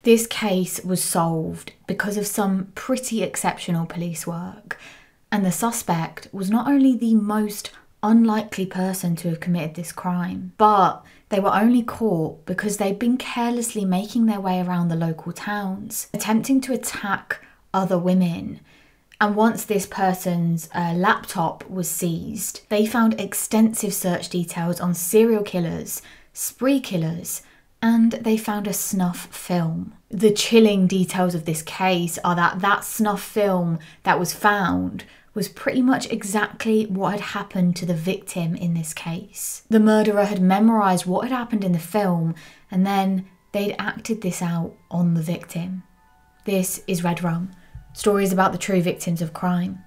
This case was solved because of some pretty exceptional police work, and the suspect was not only the most unlikely person to have committed this crime, but they were only caught because they'd been carelessly making their way around the local towns, attempting to attack other women. And once this person's laptop was seized, they found extensive search details on serial killers, spree killers, and they found a snuff film. The chilling details of this case are that that snuff film that was found was pretty much exactly what had happened to the victim in this case. The murderer had memorised what had happened in the film, and then they'd acted this out on the victim. This is Red Rum, stories about the true victims of crime.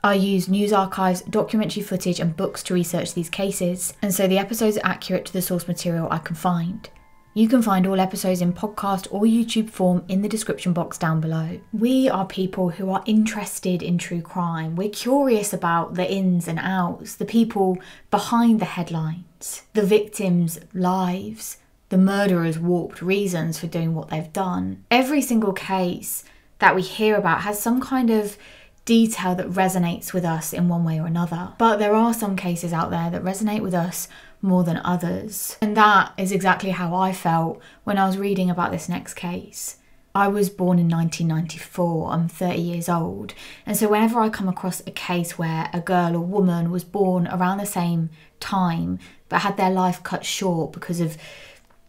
I used news archives, documentary footage and books to research these cases, and so the episodes are accurate to the source material I can find. You can find all episodes in podcast or YouTube form in the description box down below. We are people who are interested in true crime. We're curious about the ins and outs, the people behind the headlines, the victims' lives, the murderers' warped reasons for doing what they've done. Every single case that we hear about has some kind of detail that resonates with us in one way or another. But there are some cases out there that resonate with us more than others. And that is exactly how I felt when I was reading about this next case. I was born in 1994, I'm 30 years old, and so whenever I come across a case where a girl or woman was born around the same time but had their life cut short because of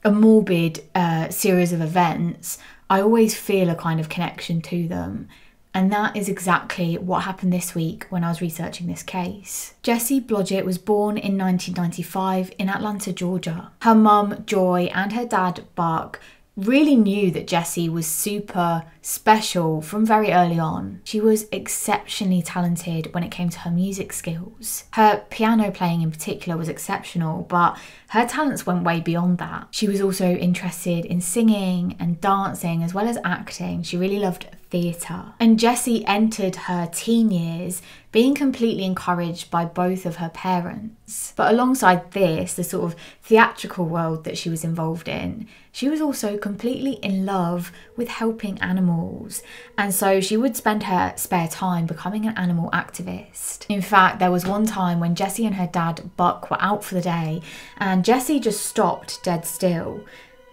a morbid series of events, I always feel a kind of connection to them. And that is exactly what happened this week when I was researching this case. Jessie Blodgett was born in 1995 in Atlanta, Georgia. Her mum, Joy, and her dad, Buck, really knew that Jessie was super special from very early on. She was exceptionally talented when it came to her music skills. Her piano playing in particular was exceptional, but her talents went way beyond that. She was also interested in singing and dancing as well as acting. She really loved theatre. And Jessie entered her teen years being completely encouraged by both of her parents. But alongside this, the sort of theatrical world that she was involved in, she was also completely in love with helping animals. And so she would spend her spare time becoming an animal activist. In fact, there was one time when Jessie and her dad, Buck, were out for the day, and Jessie just stopped dead still.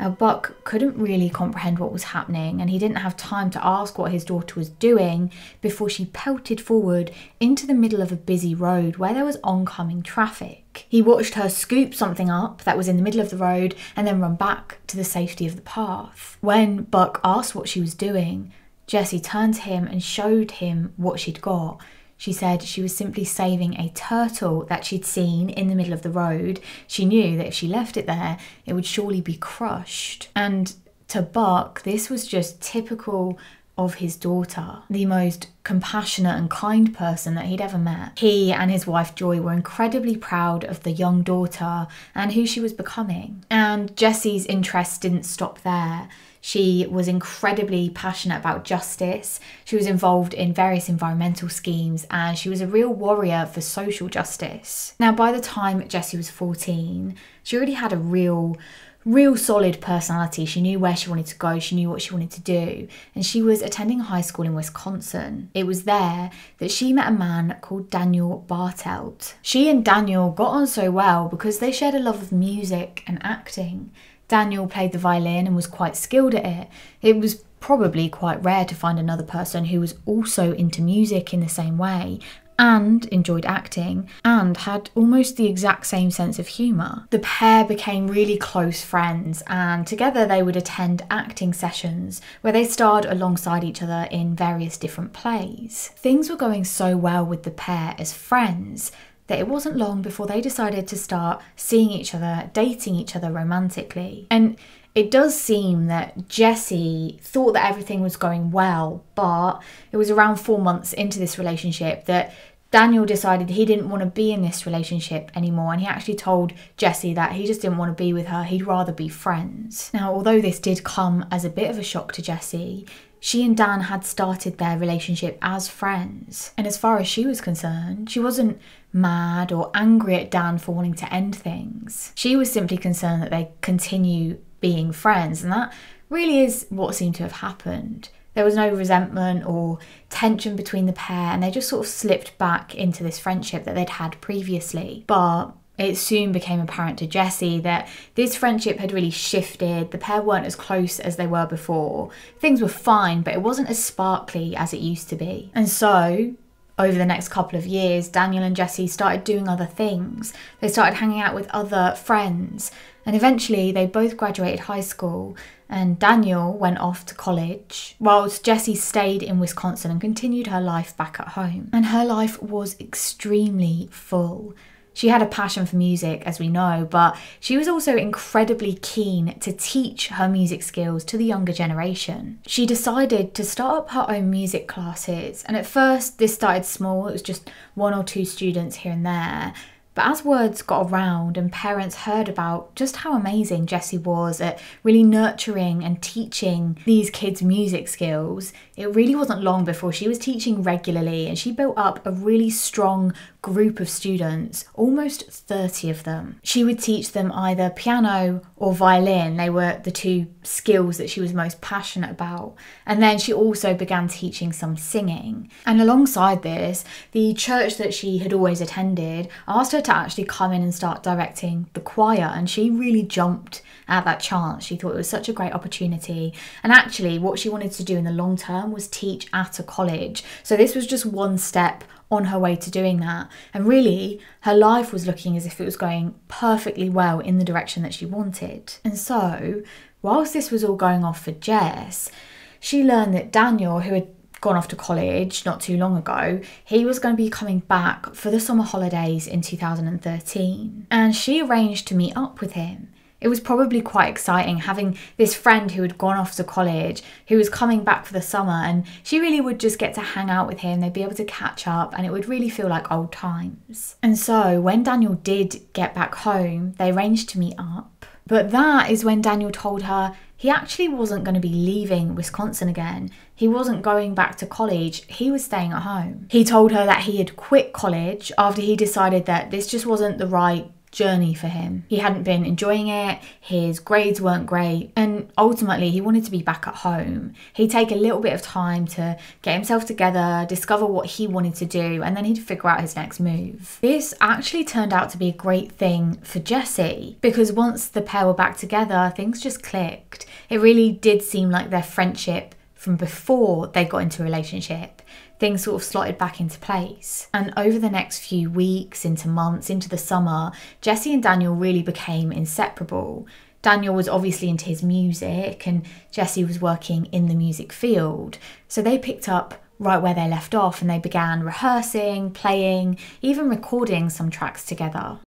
Now, Buck couldn't really comprehend what was happening, and he didn't have time to ask what his daughter was doing before she pelted forward into the middle of a busy road where there was oncoming traffic. He watched her scoop something up that was in the middle of the road and then run back to the safety of the path. When Buck asked what she was doing, Jessie turned to him and showed him what she'd got. She said she was simply saving a turtle that she'd seen in the middle of the road. She knew that if she left it there, it would surely be crushed. And to Buck, this was just typical of his daughter, the most compassionate and kind person that he'd ever met. He and his wife Joy were incredibly proud of the young daughter and who she was becoming. And Jessie's interest didn't stop there. She was incredibly passionate about justice. She was involved in various environmental schemes, and she was a real warrior for social justice. Now, by the time Jessie was 14, she already had a real solid personality. She knew where she wanted to go, she knew what she wanted to do, and she was attending high school in Wisconsin. It was there that she met a man called Daniel Bartelt. She and Daniel got on so well because they shared a love of music and acting. Daniel played the violin and was quite skilled at it. It was probably quite rare to find another person who was also into music in the same way and enjoyed acting and had almost the exact same sense of humour. The pair became really close friends, and together they would attend acting sessions where they starred alongside each other in various different plays. Things were going so well with the pair as friends that it wasn't long before they decided to start seeing each other, dating each other romantically. And it does seem that Jessie thought that everything was going well, but it was around 4 months into this relationship that Daniel decided he didn't want to be in this relationship anymore, and he actually told Jessie that he just didn't want to be with her, he'd rather be friends. Now, although this did come as a bit of a shock to Jessie, she and Dan had started their relationship as friends. And as far as she was concerned, she wasn't mad or angry at Dan for wanting to end things. She was simply concerned that they continue being friends, and that really is what seemed to have happened. There was no resentment or tension between the pair, and they just sort of slipped back into this friendship that they'd had previously. But it soon became apparent to Jessie that this friendship had really shifted. The pair weren't as close as they were before. Things were fine, but it wasn't as sparkly as it used to be. And so, over the next couple of years, Daniel and Jessie started doing other things. They started hanging out with other friends, and eventually they both graduated high school, and Daniel went off to college, whilst Jessie stayed in Wisconsin and continued her life back at home. And her life was extremely full. She had a passion for music, as we know, but she was also incredibly keen to teach her music skills to the younger generation. She decided to start up her own music classes, and at first this started small. It was just 1 or 2 students here and there. But as words got around and parents heard about just how amazing Jessie was at really nurturing and teaching these kids music skills, it really wasn't long before she was teaching regularly, and she built up a really strong group of students, almost 30 of them. She would teach them either piano or violin. They were the 2 skills that she was most passionate about. And then she also began teaching some singing. And alongside this, the church that she had always attended asked her to actually come in and start directing the choir, and she really jumped at that chance. She thought it was such a great opportunity, and actually what she wanted to do in the long term was teach at a college. So this was just one step on her way to doing that, and really her life was looking as if it was going perfectly well in the direction that she wanted. And so whilst this was all going off for Jess, she learned that Daniel, who had gone off to college not too long ago, he was going to be coming back for the summer holidays in 2013, and she arranged to meet up with him. It was probably quite exciting having this friend who had gone off to college, who was coming back for the summer, and she really would just get to hang out with him. They'd be able to catch up, and it would really feel like old times. And so when Daniel did get back home, they arranged to meet up. But that is when Daniel told her he actually wasn't going to be leaving Wisconsin again. He wasn't going back to college. He was staying at home. He told her that he had quit college after he decided that this just wasn't the right journey for him. He hadn't been enjoying it, his grades weren't great, and ultimately he wanted to be back at home. He'd take a little bit of time to get himself together, discover what he wanted to do, and then he'd figure out his next move. This actually turned out to be a great thing for Jessie, because once the pair were back together, things just clicked. It really did seem like their friendship from before they got into a relationship. Things sort of slotted back into place. And over the next few weeks, into months, into the summer, Jessie and Daniel really became inseparable. Daniel was obviously into his music, and Jessie was working in the music field. So they picked up right where they left off, and they began rehearsing, playing, even recording some tracks together.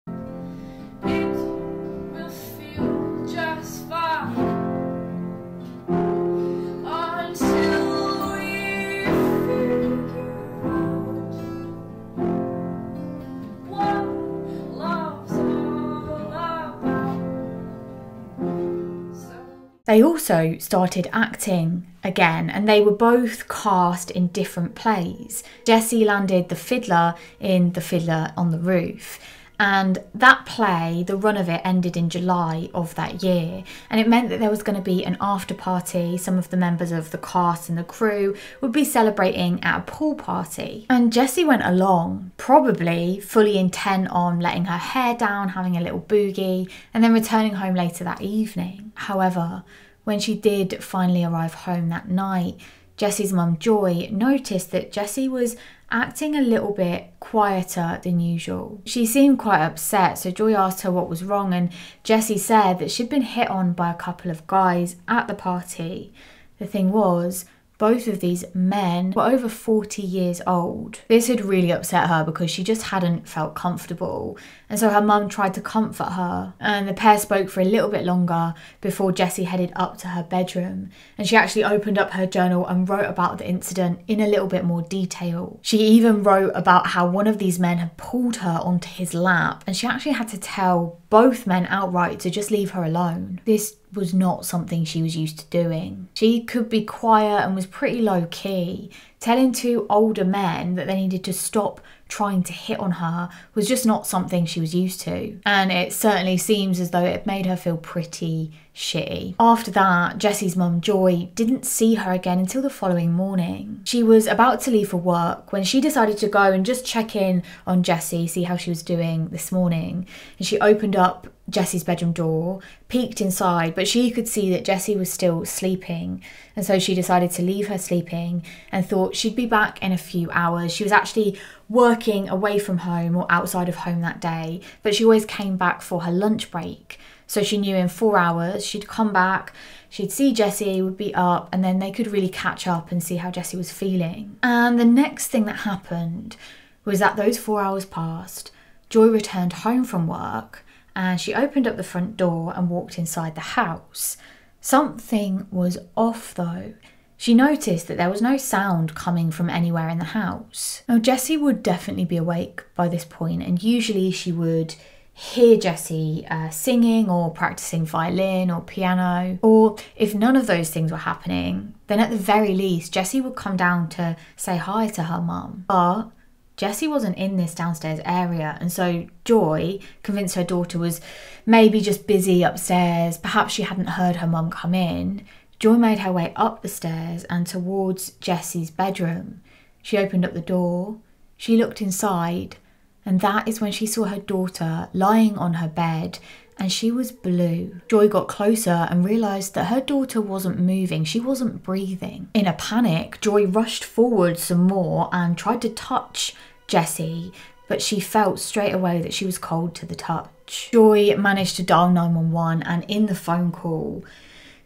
They also started acting again, and they were both cast in different plays. Jessie landed the fiddler in The Fiddler on the Roof, and that play, the run of it, ended in July of that year, and it meant that there was going to be an after party. Some of the members of the cast and the crew would be celebrating at a pool party, and Jessie went along, probably fully intent on letting her hair down, having a little boogie, and then returning home later that evening. However, when she did finally arrive home that night, Jessie's mum Joy noticed that Jessie was acting a little bit quieter than usual. She seemed quite upset, so Joy asked her what was wrong, and Jessie said that she'd been hit on by a couple of guys at the party. The thing was, both of these men were over 40 years old. This had really upset her because she just hadn't felt comfortable, and so her mum tried to comfort her, and the pair spoke for a little bit longer before Jessie headed up to her bedroom, and she actually opened up her journal and wrote about the incident in a little bit more detail. She even wrote about how one of these men had pulled her onto his lap, and she actually had to tell both men outright to just leave her alone. This was not something she was used to doing. She could be quiet and was pretty low key, telling 2 older men that they needed to stop trying to hit on her was just not something she was used to. And it certainly seems as though it made her feel pretty shitty. After that, Jessie's mum, Joy, didn't see her again until the following morning. She was about to leave for work when she decided to go and just check in on Jessie, see how she was doing this morning. And she opened up Jessie's bedroom door, peeked inside, but she could see that Jessie was still sleeping. And so she decided to leave her sleeping and thought she'd be back in a few hours. She was actually working away from home or outside of home that day, but she always came back for her lunch break. So she knew in 4 hours she'd come back, she'd see Jessie, would be up, and then they could really catch up and see how Jessie was feeling. And the next thing that happened was that those 4 hours passed, Joy returned home from work, and she opened up the front door and walked inside the house. Something was off though. She noticed that there was no sound coming from anywhere in the house. Now, Jessie would definitely be awake by this point, and usually she would hear Jessie singing or practicing violin or piano, or if none of those things were happening, then at the very least Jessie would come down to say hi to her mum. But Jessie wasn't in this downstairs area, and so Joy, convinced her daughter was maybe just busy upstairs, perhaps she hadn't heard her mum come in, Joy made her way up the stairs and towards Jessie's bedroom. She opened up the door, she looked inside, and that is when she saw her daughter lying on her bed, and she was blue. Joy got closer and realised that her daughter wasn't moving, she wasn't breathing. In a panic, Joy rushed forward some more and tried to touch Jessie, but she felt straight away that she was cold to the touch. Joy managed to dial 911, and in the phone call,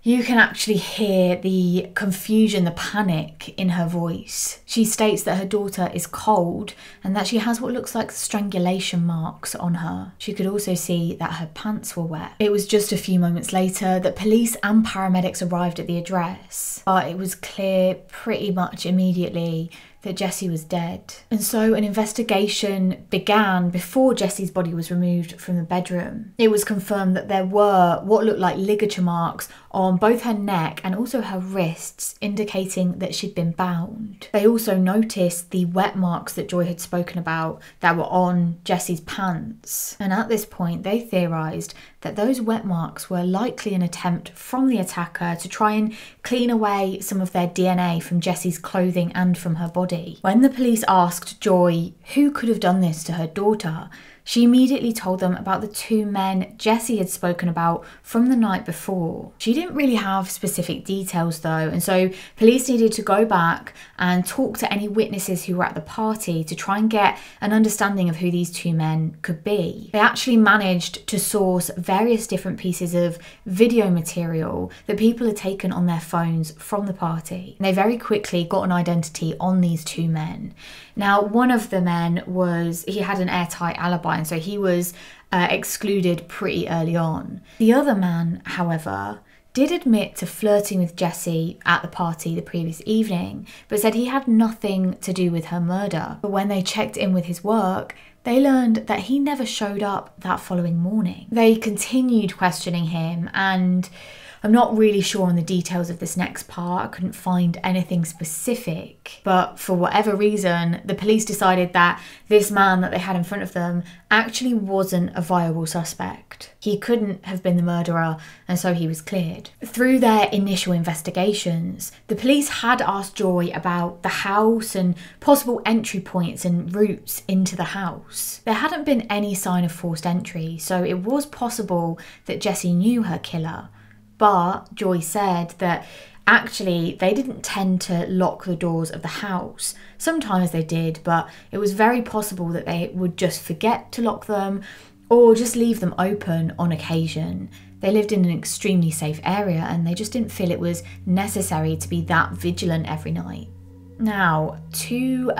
you can actually hear the confusion, the panic in her voice. She states that her daughter is cold and that she has what looks like strangulation marks on her. She could also see that her pants were wet. It was just a few moments later that police and paramedics arrived at the address, but it was clear pretty much immediately that Jessie was dead. And so an investigation began before Jessie's body was removed from the bedroom. It was confirmed that there were what looked like ligature marks on both her neck and also her wrists, indicating that she'd been bound. They also noticed the wet marks that Joy had spoken about that were on Jessie's pants. And at this point, they theorised that those wet marks were likely an attempt from the attacker to try and clean away some of their DNA from Jessie's clothing and from her body. When the police asked Joy who could have done this to her daughter, she immediately told them about the 2 men Jessie had spoken about from the night before. She didn't really have specific details though, and so police needed to go back and talk to any witnesses who were at the party to try and get an understanding of who these 2 men could be. They actually managed to source various different pieces of video material that people had taken on their phones from the party. And they very quickly got an identity on these 2 men. Now, one of the men he had an airtight alibi, and so he was excluded pretty early on. The other man, however, did admit to flirting with Jessie at the party the previous evening, but said he had nothing to do with her murder. But when they checked in with his work, they learned that he never showed up that following morning. They continued questioning him, and I'm not really sure on the details of this next part. I couldn't find anything specific, but for whatever reason, the police decided that this man that they had in front of them actually wasn't a viable suspect. He couldn't have been the murderer, and so he was cleared. Through their initial investigations, the police had asked Joy about the house and possible entry points and routes into the house. There hadn't been any sign of forced entry, so it was possible that Jessie knew her killer. But Joy said that actually they didn't tend to lock the doors of the house. Sometimes they did, but it was very possible that they would just forget to lock them or just leave them open on occasion. They lived in an extremely safe area and they just didn't feel it was necessary to be that vigilant every night. Now, to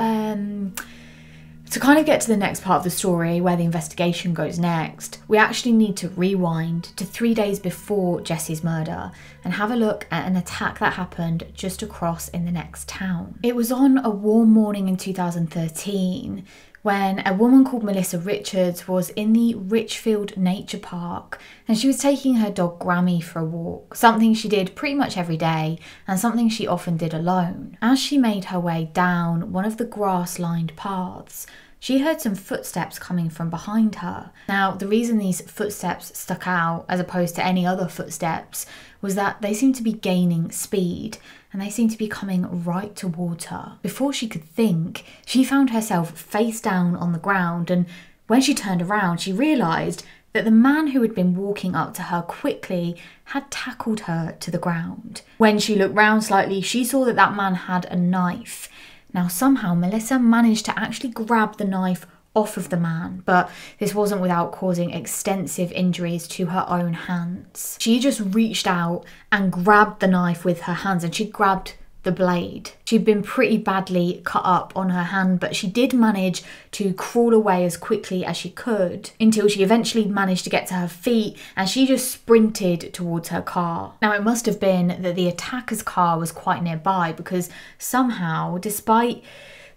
kind of get to the next part of the story, where the investigation goes next, we actually need to rewind to 3 days before Jessie's murder and have a look at an attack that happened just across in the next town. It was on a warm morning in 2013 when a woman called Melissa Richards was in the Richfield Nature Park and she was taking her dog Grammy for a walk, something she did pretty much every day and something she often did alone. As she made her way down one of the grass-lined paths, she heard some footsteps coming from behind her. Now, the reason these footsteps stuck out as opposed to any other footsteps was that they seemed to be gaining speed and they seemed to be coming right towards her. Before she could think, she found herself face down on the ground, and when she turned around, she realised that the man who had been walking up to her quickly had tackled her to the ground. When she looked round slightly, she saw that that man had a knife. Now, somehow Melissa managed to actually grab the knife off of the man, but this wasn't without causing extensive injuries to her own hands. She just reached out and grabbed the knife with her hands, and she grabbed the blade. She'd been pretty badly cut up on her hand, but she did manage to crawl away as quickly as she could until she eventually managed to get to her feet, and she just sprinted towards her car. Now, it must have been that the attacker's car was quite nearby, because somehow, despite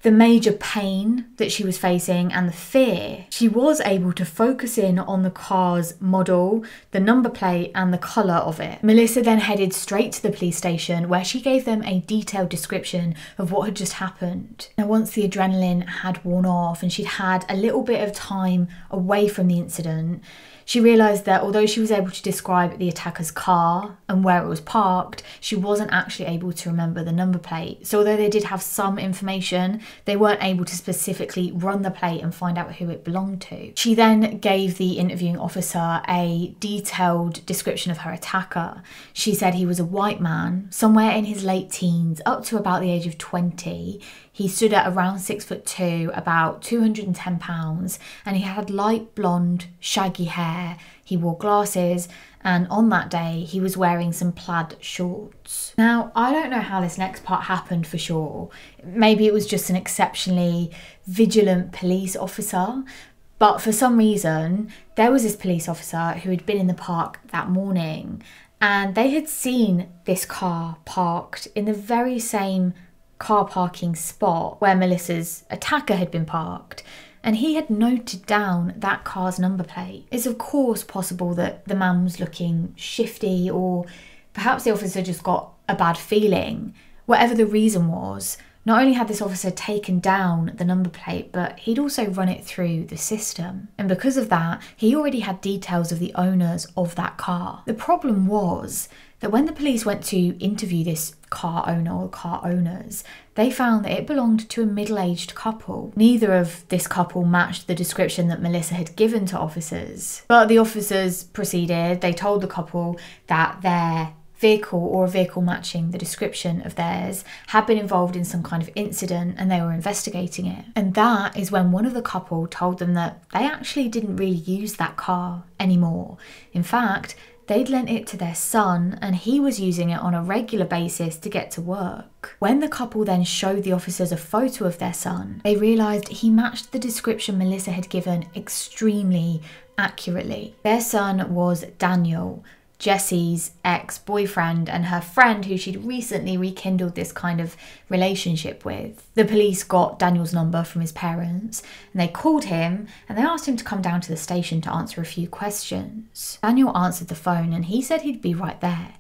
the major pain that she was facing and the fear, she was able to focus in on the car's model, the number plate and the colour of it. Melissa then headed straight to the police station, where she gave them a detailed description of what had just happened. Now, once the adrenaline had worn off and she'd had a little bit of time away from the incident, she realised that although she was able to describe the attacker's car and where it was parked, she wasn't actually able to remember the number plate. So although they did have some information, they weren't able to specifically run the plate and find out who it belonged to. She then gave the interviewing officer a detailed description of her attacker. She said he was a white man, somewhere in his late teens, up to about the age of 20. He stood at around 6'2", about 210 pounds, and he had light blonde, shaggy hair. He wore glasses, and on that day, he was wearing some plaid shorts. Now, I don't know how this next part happened for sure. Maybe it was just an exceptionally vigilant police officer, but for some reason, there was this police officer who had been in the park that morning, and they had seen this car parked in the very same car parking spot where Melissa's attacker had been parked, and he had noted down that car's number plate. It's of course possible that the man was looking shifty, or perhaps the officer just got a bad feeling. Whatever the reason was, not only had this officer taken down the number plate, but he'd also run it through the system. And because of that, he already had details of the owners of that car. The problem was that when the police went to interview this car owner or car owners, they found that it belonged to a middle-aged couple. Neither of this couple matched the description that Melissa had given to officers. But the officers proceeded. They told the couple that their vehicle, or a vehicle matching the description of theirs, had been involved in some kind of incident and they were investigating it. And that is when one of the couple told them that they actually didn't really use that car anymore. In fact, they'd lent it to their son and he was using it on a regular basis to get to work. When the couple then showed the officers a photo of their son, they realised he matched the description Melissa had given extremely accurately. Their son was Daniel, Jessie's ex-boyfriend, and her friend who she'd recently rekindled this kind of relationship with. The police got Daniel's number from his parents and they called him and they asked him to come down to the station to answer a few questions. Daniel answered the phone and he said he'd be right there.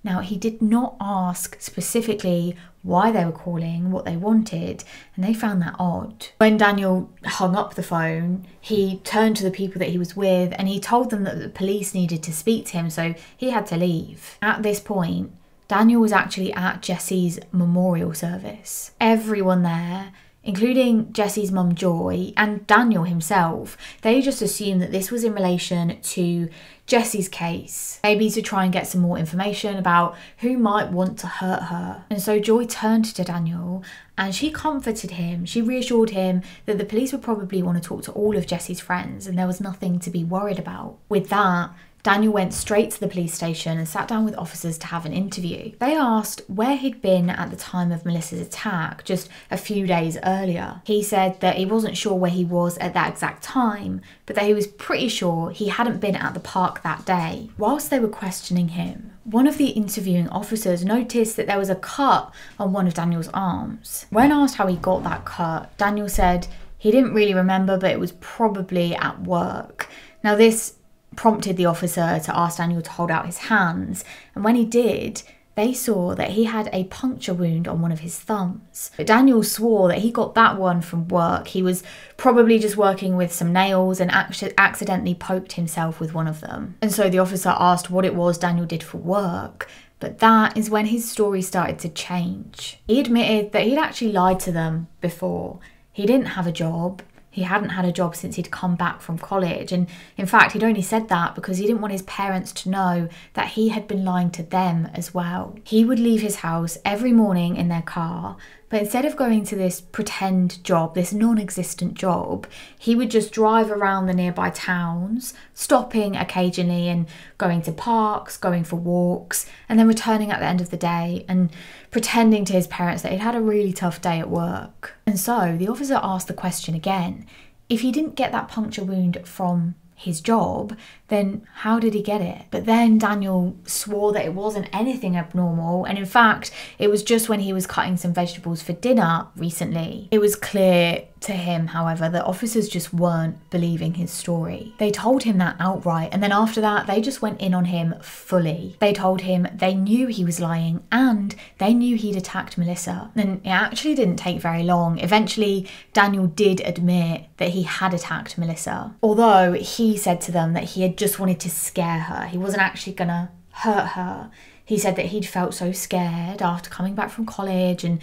Now, he did not ask specifically why they were calling, what they wanted, and they found that odd. When Daniel hung up the phone, he turned to the people that he was with and he told them that the police needed to speak to him, so he had to leave. At this point, Daniel was actually at Jessie's memorial service. Everyone there, including Jessie's mum Joy and Daniel himself, they just assumed that this was in relation to Jessie's case, maybe to try and get some more information about who might want to hurt her. And so Joy turned to Daniel and she comforted him. She reassured him that the police would probably want to talk to all of Jessie's friends and there was nothing to be worried about. With that, Daniel went straight to the police station and sat down with officers to have an interview. They asked where he'd been at the time of Melissa's attack, just a few days earlier. He said that he wasn't sure where he was at that exact time, but that he was pretty sure he hadn't been at the park that day. Whilst they were questioning him, one of the interviewing officers noticed that there was a cut on one of Daniel's arms. When asked how he got that cut, Daniel said he didn't really remember, but it was probably at work. Now, this prompted the officer to ask Daniel to hold out his hands, and when he did, they saw that he had a puncture wound on one of his thumbs. But Daniel swore that he got that one from work. He was probably just working with some nails and accidentally poked himself with one of them. And so the officer asked what it was Daniel did for work. But that is when his story started to change. He admitted that he'd actually lied to them before. He didn't have a job. He hadn't had a job since he'd come back from college. And in fact, he'd only said that because he didn't want his parents to know that he had been lying to them as well. He would leave his house every morning in their car, but instead of going to this pretend job, this non-existent job, he would just drive around the nearby towns, stopping occasionally and going to parks, going for walks, and then returning at the end of the day and pretending to his parents that he'd had a really tough day at work. And so the officer asked the question again, if he didn't get that puncture wound from his job, then how did he get it? But then Daniel swore that it wasn't anything abnormal, and in fact it was just when he was cutting some vegetables for dinner recently. It was clear to him, however, that officers just weren't believing his story. They told him that outright, and then after that they just went in on him fully. They told him they knew he was lying and they knew he'd attacked Melissa. And it actually didn't take very long. Eventually Daniel did admit that he had attacked Melissa, although he said to them that he had just wanted to scare her. He wasn't actually gonna hurt her. He said that he'd felt so scared after coming back from college and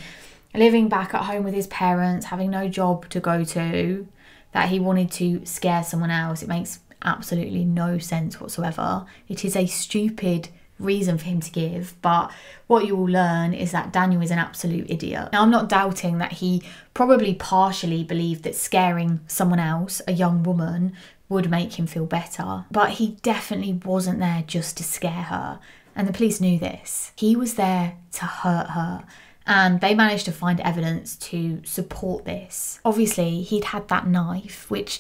living back at home with his parents, having no job to go to, that he wanted to scare someone else. It makes absolutely no sense whatsoever. It is a stupid reason for him to give, but what you will learn is that Daniel is an absolute idiot. Now, I'm not doubting that he probably partially believed that scaring someone else, a young woman, would make him feel better, but he definitely wasn't there just to scare her, and the police knew this. He was there to hurt her, and they managed to find evidence to support this. Obviously, he'd had that knife, which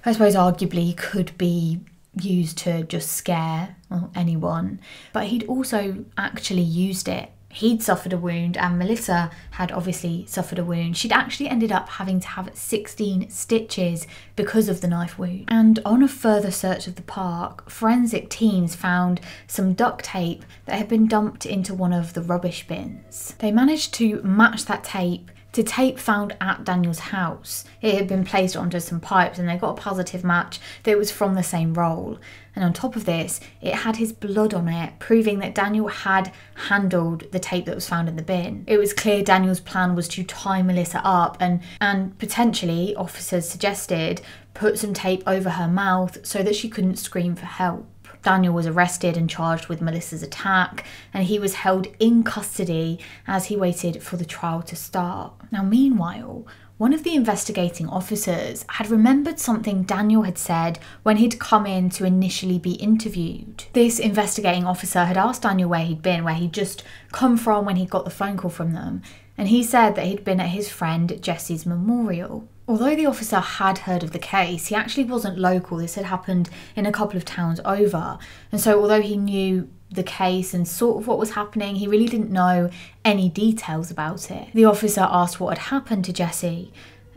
I suppose arguably could be used to just scare anyone, but he'd also actually used it. He'd suffered a wound and Melissa had obviously suffered a wound. She'd actually ended up having to have 16 stitches because of the knife wound. And on a further search of the park, forensic teams found some duct tape that had been dumped into one of the rubbish bins. They managed to match that tape to tape found at Daniel's house. It had been placed onto some pipes and they got a positive match that it was from the same roll. And on top of this, it had his blood on it, proving that Daniel had handled the tape that was found in the bin. It was clear Daniel's plan was to tie Melissa up and potentially, officers suggested, put some tape over her mouth so that she couldn't scream for help. Daniel was arrested and charged with Melissa's attack, and he was held in custody as he waited for the trial to start. Now, meanwhile, one of the investigating officers had remembered something Daniel had said when he'd come in to initially be interviewed. This investigating officer had asked Daniel where he'd been, where he'd just come from when he got the phone call from them, and he said that he'd been at his friend Jessie's memorial. Although the officer had heard of the case, he actually wasn't local. This had happened in a couple of towns over. And so although he knew the case and sort of what was happening, he really didn't know any details about it. The officer asked what had happened to Jessie,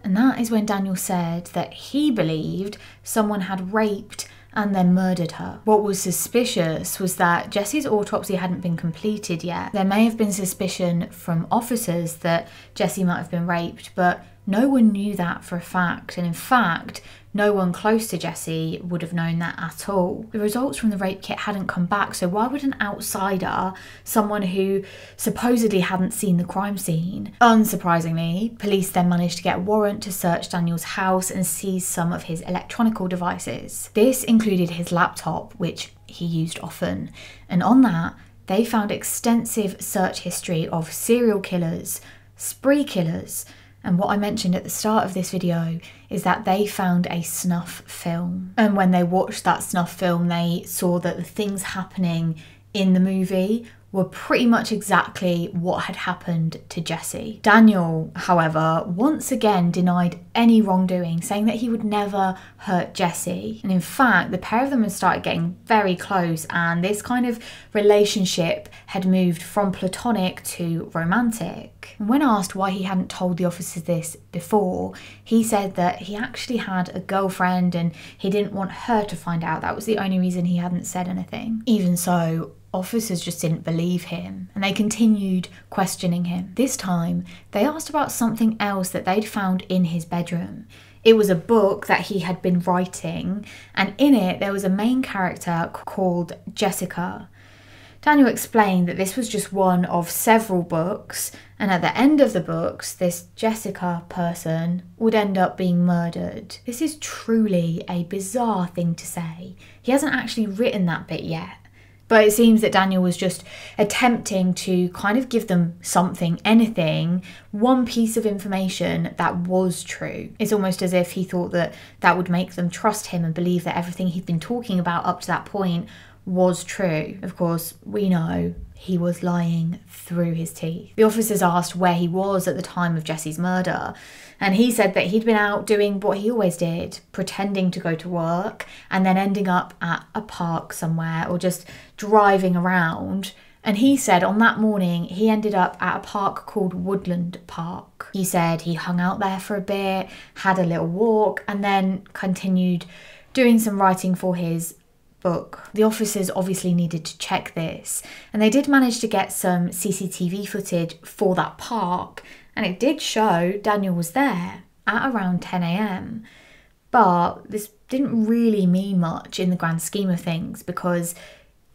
and that is when Daniel said that he believed someone had raped and then murdered her. What was suspicious was that Jessie's autopsy hadn't been completed yet. There may have been suspicion from officers that Jessie might have been raped, but no one knew that for a fact, and in fact, no one close to Jessie would have known that at all. The results from the rape kit hadn't come back, so why would an outsider, someone who supposedly hadn't seen the crime scene? Unsurprisingly, police then managed to get a warrant to search Daniel's house and seize some of his electronical devices. This included his laptop, which he used often, and on that, they found extensive search history of serial killers, spree killers, and what I mentioned at the start of this video is that they found a snuff film. And when they watched that snuff film, they saw that the things happening in the movie were pretty much exactly what had happened to Jessie. Daniel, however, once again denied any wrongdoing, saying that he would never hurt Jessie. And in fact, the pair of them had started getting very close, and this kind of relationship had moved from platonic to romantic. And when asked why he hadn't told the officers this before, he said that he actually had a girlfriend and he didn't want her to find out. That was the only reason he hadn't said anything. Even so, officers just didn't believe him and they continued questioning him. This time, they asked about something else that they'd found in his bedroom. It was a book that he had been writing, and in it there was a main character called Jessica. Daniel explained that this was just one of several books, and at the end of the books, this Jessica person would end up being murdered. This is truly a bizarre thing to say. He hasn't actually written that bit yet, but it seems that Daniel was just attempting to kind of give them something, anything, one piece of information that was true. It's almost as if he thought that that would make them trust him and believe that everything he'd been talking about up to that point was true. Of course, we know he was lying through his teeth. The officers asked where he was at the time of Jessie's murder, and he said that he'd been out doing what he always did, pretending to go to work and then ending up at a park somewhere or just driving around. And he said on that morning he ended up at a park called Woodland Park. He said he hung out there for a bit, had a little walk, and then continued doing some writing for his book. The officers obviously needed to check this, and they did manage to get some CCTV footage for that park, and it did show Daniel was there at around 10 a.m. But this didn't really mean much in the grand scheme of things, because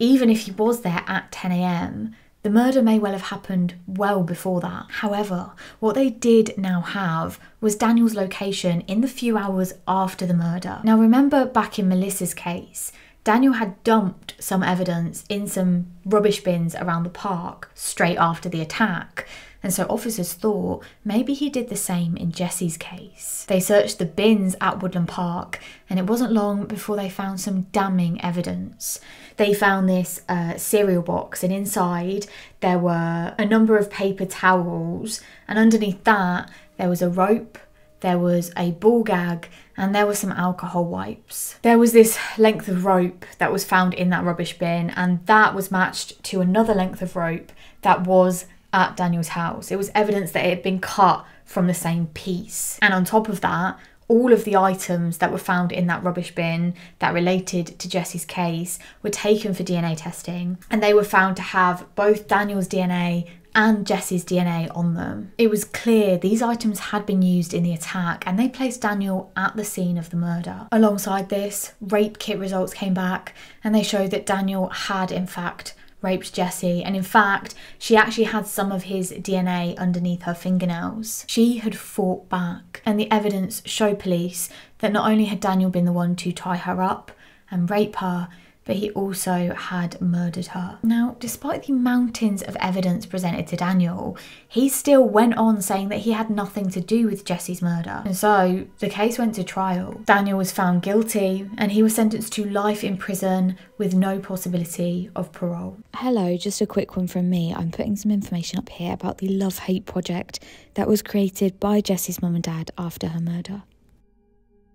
even if he was there at 10 a.m, the murder may well have happened well before that. However, what they did now have was Daniel's location in the few hours after the murder. Now remember, back in Melissa's case, Daniel had dumped some evidence in some rubbish bins around the park straight after the attack, and so officers thought maybe he did the same in Jessie's case. They searched the bins at Woodland Park, and it wasn't long before they found some damning evidence. They found this cereal box, and inside there were a number of paper towels, and underneath that there was a rope, there was a ball gag, and there were some alcohol wipes. There was this length of rope that was found in that rubbish bin, and that was matched to another length of rope that was at Daniel's house. It was evidence that it had been cut from the same piece. And on top of that, all of the items that were found in that rubbish bin that related to Jessie's case were taken for DNA testing, and they were found to have both Daniel's DNA and Jessie's DNA on them. It was clear these items had been used in the attack, and they placed Daniel at the scene of the murder. Alongside this, rape kit results came back, and they showed that Daniel had in fact raped Jessie, and in fact she actually had some of his DNA underneath her fingernails. She had fought back, and the evidence showed police that not only had Daniel been the one to tie her up and rape her, but he also had murdered her. Now, despite the mountains of evidence presented to Daniel, he still went on saying that he had nothing to do with Jessie's murder. And so the case went to trial. Daniel was found guilty, and he was sentenced to life in prison with no possibility of parole. Hello, just a quick one from me. I'm putting some information up here about the Love Hate project that was created by Jessie's mum and dad after her murder.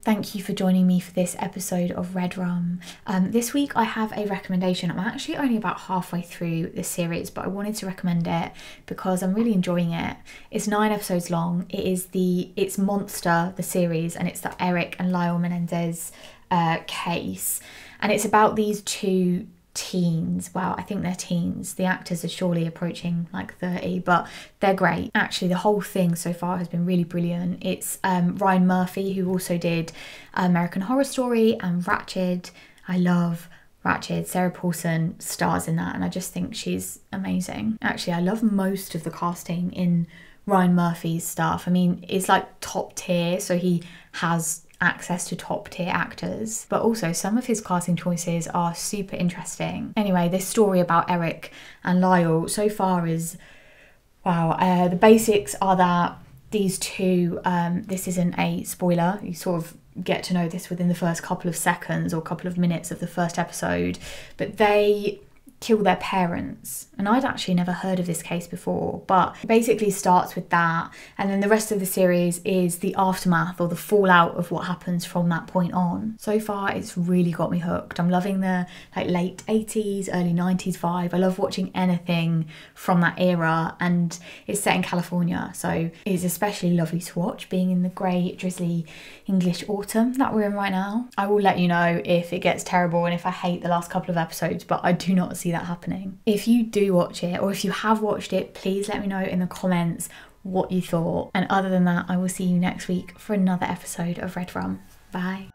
Thank you for joining me for this episode of Red Rum. This week I have a recommendation. I'm actually only about halfway through this series, but I wanted to recommend it because I'm really enjoying it. It's 9 episodes long. It's Monster, the series, and it's the Eric and Lyle Menendez case. And it's about these two teens. Well, I think they're teens. The actors are surely approaching like 30, but they're great. Actually, the whole thing so far has been really brilliant. It's Ryan Murphy, who also did American Horror Story and Ratched. I love Ratched. Sarah Paulson stars in that, and I just think she's amazing. Actually, I love most of the casting in Ryan Murphy's stuff. I mean, it's like top tier, so he has access to top tier actors, but also some of his casting choices are super interesting. Anyway, this story about Eric and Lyle so far is, wow. The basics are that these two, this isn't a spoiler, you sort of get to know this within the first couple of seconds or couple of minutes of the first episode, but they kill their parents. And I'd actually never heard of this case before, but it basically starts with that, and then the rest of the series is the aftermath or the fallout of what happens from that point on. So far it's really got me hooked. I'm loving the like late 80s, early 90s vibe. I love watching anything from that era, and it's set in California, so it's especially lovely to watch, being in the grey drizzly English autumn that we're in right now. I will let you know if it gets terrible and if I hate the last couple of episodes, but I do not see see that happening. If you do watch it, or if you have watched it, please let me know in the comments what you thought. And other than that, I will see you next week for another episode of Red Rum. Bye.